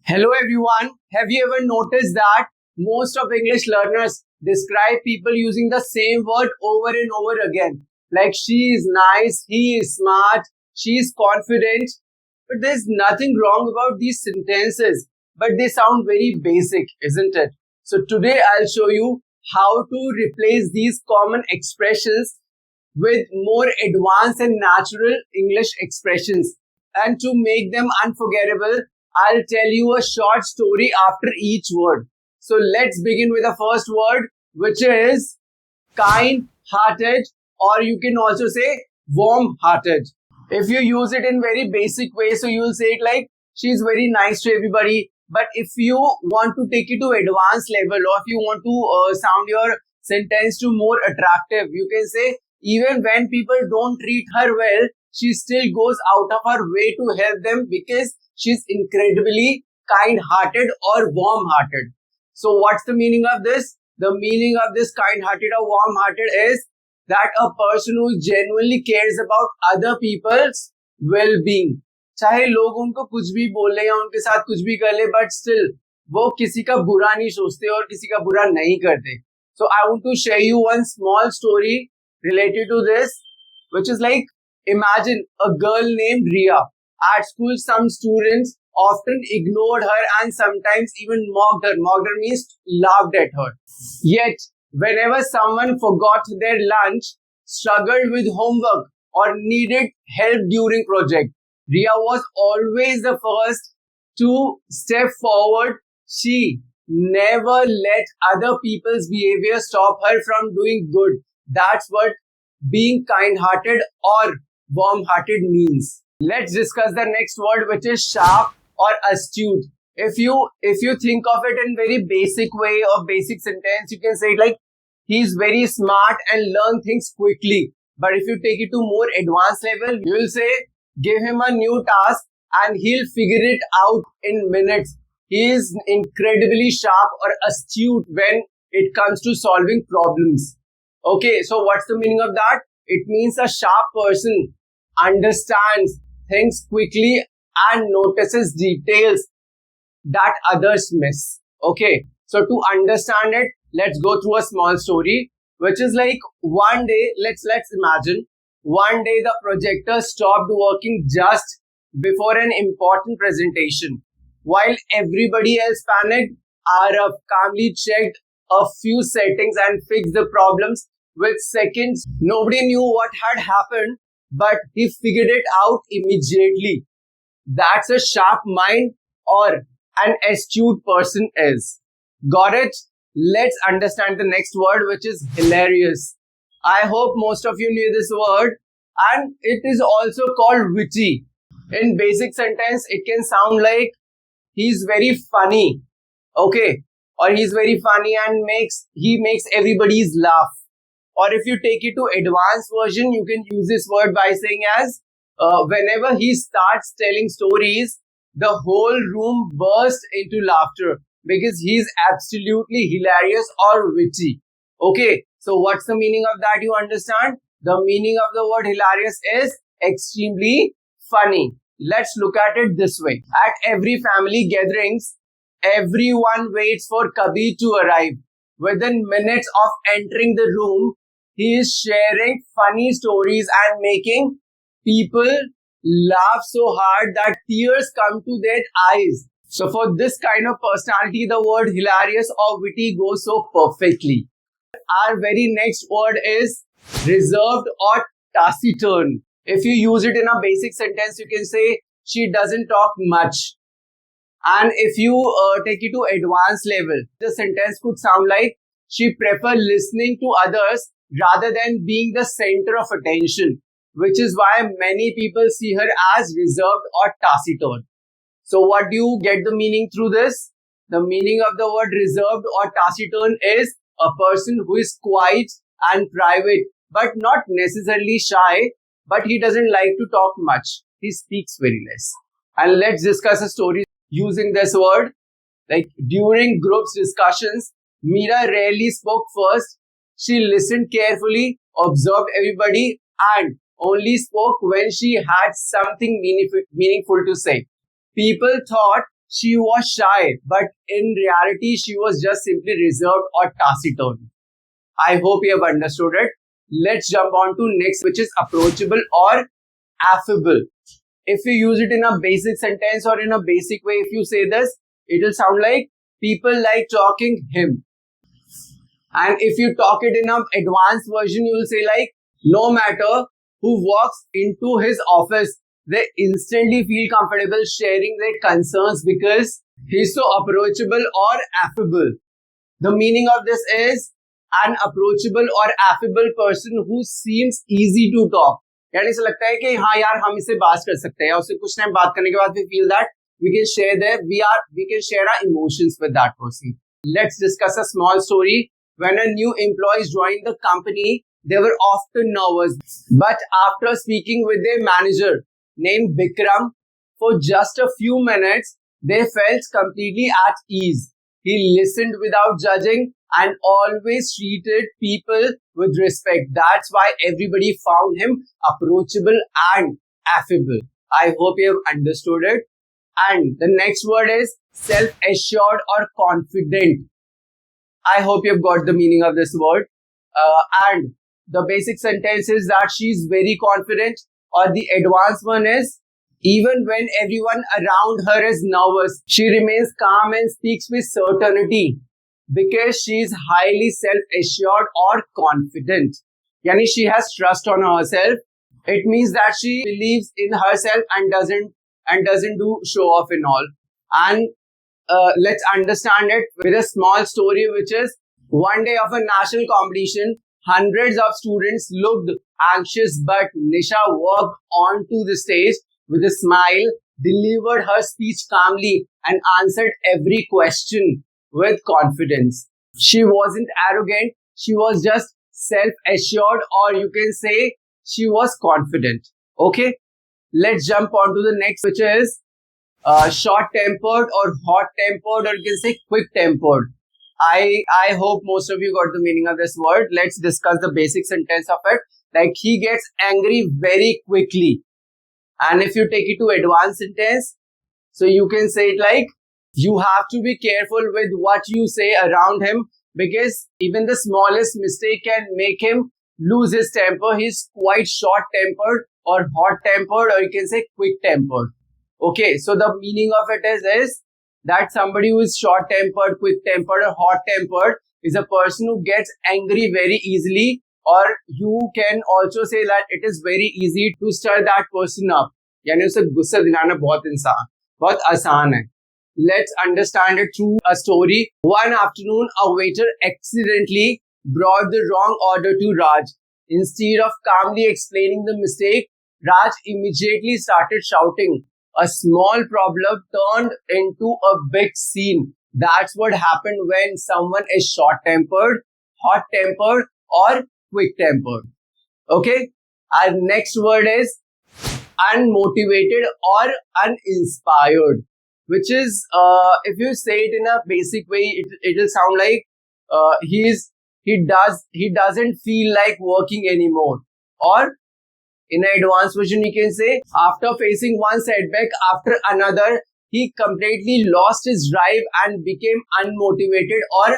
Hello everyone. Have you ever noticed that most of English learners describe people using the same word over and over again? Like she is nice, he is smart, she is confident. But there's nothing wrong about these sentences, but they sound very basic, isn't it? So today I'll show you how to replace these common expressions with more advanced and natural English expressions. And to make them unforgettable, I'll tell you a short story after each word. So let's begin with the first word, which is kind hearted, or you can also say warm hearted. If you use it in very basic way, so you'll say it like she's very nice to everybody. But if you want to take it to advanced level, or if you want to sound your sentence to more attractive, you can say even when people don't treat her well, she still goes out of her way to help them because she's incredibly kind-hearted or warm-hearted. So what's the meaning of this? The meaning of this kind-hearted or warm-hearted is that a person who genuinely cares about other people's well-being. चाहे लोग उनको कुछ भी बोल ले या उनके साथ कुछ भी कर ले, but still वो किसी का बुरा नहीं सोचते और किसी का बुरा नहीं करते. So I want to share you one small story related to this, which is like, imagine a girl named Ria. At school, some students often ignored her and sometimes even mocked her. Mocked her means laughed at her. Yet, whenever someone forgot their lunch, struggled with homework, or needed help during project, Ria was always the first to step forward. She never let other people's behavior stop her from doing good. That's what being kind-hearted or warm-hearted means. Let's discuss the next word, which is sharp or astute. If you think of it in very basic way or basic sentence, you can say it like he's very smart and learn things quickly. But if you take it to more advanced level, you will say give him a new task and he'll figure it out in minutes. He is incredibly sharp or astute when it comes to solving problems. Okay, so what's the meaning of that? It means a sharp person understands things quickly and notices details that others miss. Okay, so to understand it, let's go through a small story, which is like one day, let's imagine, one day the projector stopped working just before an important presentation. While everybody else panicked, Arav calmly checked a few settings and fixed the problems with seconds. Nobody knew what had happened, but he figured it out immediately. That's a sharp mind or an astute person is. Got it? Let's understand the next word, which is hilarious. I hope most of you knew this word, and it is also called witty. In basic sentence, it can sound like he's very funny. Okay. Or he's very funny and he makes everybody's laugh. Or if you take it to advanced version, you can use this word by saying as whenever he starts telling stories, the whole room bursts into laughter because he's absolutely hilarious or witty. Okay, so what's the meaning of that? You understand? The meaning of the word hilarious is extremely funny. Let's look at it this way. At every family gatherings, everyone waits for Kabir to arrive. Within minutes of entering the room, he is sharing funny stories and making people laugh so hard that tears come to their eyes. So for this kind of personality, the word hilarious or witty goes so perfectly. Our very next word is reserved or taciturn. If you use it in a basic sentence, you can say she doesn't talk much. And if you take it to advanced level, the sentence could sound like she prefers listening to others rather than being the center of attention, which is why many people see her as reserved or taciturn. So what do you get the meaning through this? The meaning of the word reserved or taciturn is a person who is quiet and private, but not necessarily shy, but he doesn't like to talk much. He speaks very less. And let's discuss a story using this word. Like during groups discussions, Meera rarely spoke first. She listened carefully, observed everybody, and only spoke when she had something meaningful to say. People thought she was shy, but in reality, she was just simply reserved or taciturn. I hope you have understood it. Let's jump on to next, which is approachable or affable. If you use it in a basic sentence or in a basic way, if you say this, it will sound like people like talking him. And if you talk it in an advanced version, you will say like, no matter who walks into his office, they instantly feel comfortable sharing their concerns because he's so approachable or affable. The meaning of this is an approachable or affable person who seems easy to talk. यानी ऐसा लगता है कि हाँ यार हम इससे बात कर सकते हैं, उससे कुछ टाइम बात करने के बाद we feel that we can share our emotions with that person. Let's discuss a small story. When a new employee joined the company, they were often nervous, but after speaking with their manager named Bikram for just a few minutes, they felt completely at ease. He listened without judging and always treated people with respect. That's why everybody found him approachable and affable. I hope you have understood it. And the next word is self-assured or confident. I hope you've got the meaning of this word. And the basic sentence is that she's very confident, or the advanced one is even when everyone around her is nervous, she remains calm and speaks with certainty because she is highly self-assured or confident. Yani she has trust on herself. It means that she believes in herself and doesn't do show off in all. And let's understand it with a small story, which is one day of a national competition. Hundreds of students looked anxious, but Nisha walked onto the stage with a smile, delivered her speech calmly, and answered every question with confidence. She wasn't arrogant, she was just self-assured, or you can say she was confident. Okay, let's jump on to the next, which is short-tempered or hot-tempered, or you can say quick-tempered. I hope most of you got the meaning of this word. Let's discuss the basic sentence of it. Like, he gets angry very quickly. And if you take it to advanced sentence, so you can say it like, you have to be careful with what you say around him because even the smallest mistake can make him lose his temper. He's quite short-tempered or hot-tempered, or you can say quick-tempered. Okay, so the meaning of it is that somebody who is short-tempered, quick-tempered, or hot-tempered is a person who gets angry very easily, or you can also say that it is very easy to stir that person up. यानी उसे गुस्सा दिलाना बहुत आसान है. Let's understand it through a story. One afternoon, a waiter accidentally brought the wrong order to Raj. Instead of calmly explaining the mistake, Raj immediately started shouting. A small problem turned into a big scene. That's what happened when someone is short-tempered, hot-tempered, or quick-tempered. Okay? Our next word is unmotivated or uninspired, which is, if you say it in a basic way, it will sound like he doesn't feel like working anymore. Or in an advanced version, you can say, after facing one setback after another, he completely lost his drive and became unmotivated or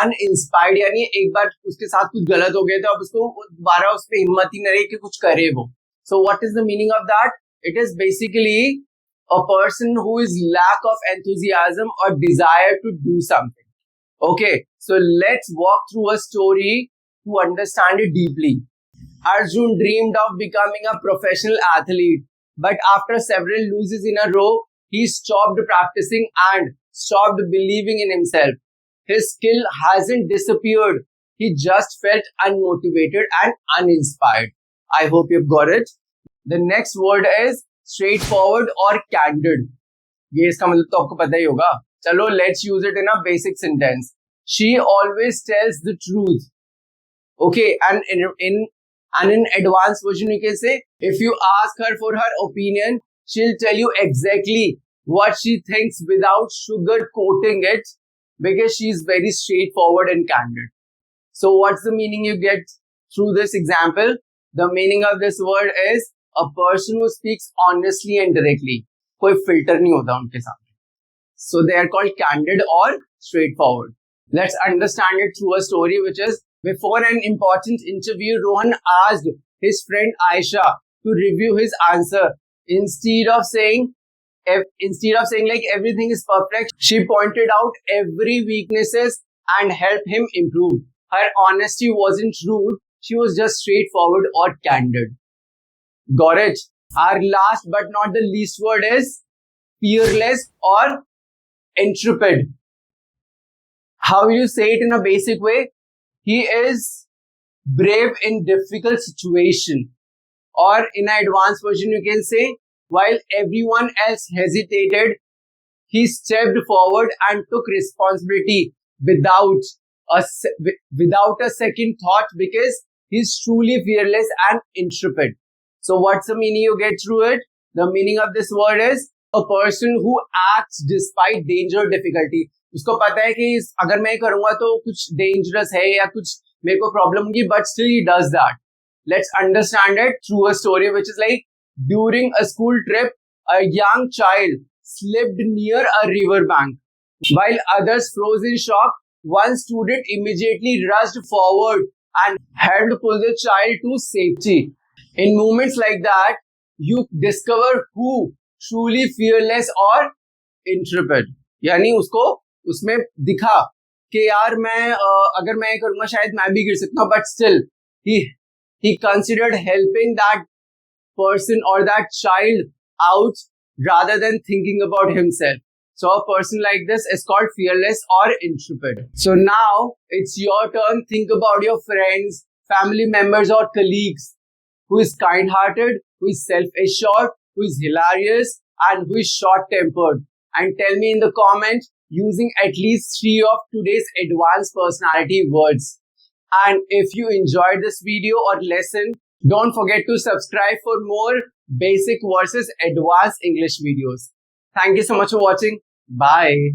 uninspired. यानी एक बार उसके साथ कुछ गलत हो गया तो अब उसको दोबारा उस पे हिम्मत ही नहीं रही कि कुछ करे वो. So what is the meaning of that? It is basically a person who is lack of enthusiasm or desire to do something. Okay, so let's walk through a story to understand it deeply. Arjun dreamed of becoming a professional athlete, but after several losses in a row, he stopped practicing and stopped believing in himself. His skill hasn't disappeared. He just felt unmotivated and uninspired. I hope you've got it. The next word is straightforward or candid. ये इसका मतलब तो आपको पता ही होगा. चलो, let's use it in a basic sentence. She always tells the truth. Okay, and in advanced version, you can say, if you ask her for her opinion, she'll tell you exactly what she thinks without sugarcoating it because she's very straightforward and candid. So what's the meaning you get through this example? The meaning of this word is a person who speaks honestly and directly. कोई filter नहीं होता उनके साथ. So they are called candid or straightforward. Let's understand it through a story, which is before an important interview, Rohan asked his friend Aisha to review his answer. Instead of saying like everything is perfect, she pointed out every weaknesses and helped him improve. Her honesty wasn't rude, she was just straightforward or candid. Got it? Our last but not the least word is fearless or intrepid. How you say it in a basic way? He is brave in difficult situation. Or in an advanced version, you can say, while everyone else hesitated, he stepped forward and took responsibility without a second thought, because he's truly fearless and intrepid. So what's the meaning you get through it? The meaning of this word is a person who acts despite danger or difficulty. उसको पता है कि अगर मैं करूंगा तो कुछ dangerous है या कुछ मेरे को problem होगी, but still he does that. Let's understand it through a story, which is like during a school trip, a young child slipped near a river bank. While others froze in shock, one student immediately rushed forward and helped pull the child to safety. In moments like that, you discover who truly fearless or intrepid. यानी उसको उसमें दिखा कि यार मैं अगर मैं करूंगा शायद मैं भी गिर सकता हूँ, but still he considered helping that person or that child out rather than thinking about himself. So a person like this is called fearless or intrepid. So now it's your turn. Think about your friends, family members or colleagues who is kind-hearted, who is self-assured, who is hilarious and who is short-tempered. And tell me in the comment using at least 3 of today's advanced personality words. And if you enjoyed this video or lesson, don't forget to subscribe for more basic versus advanced English videos. Thank you so much for watching. Bye.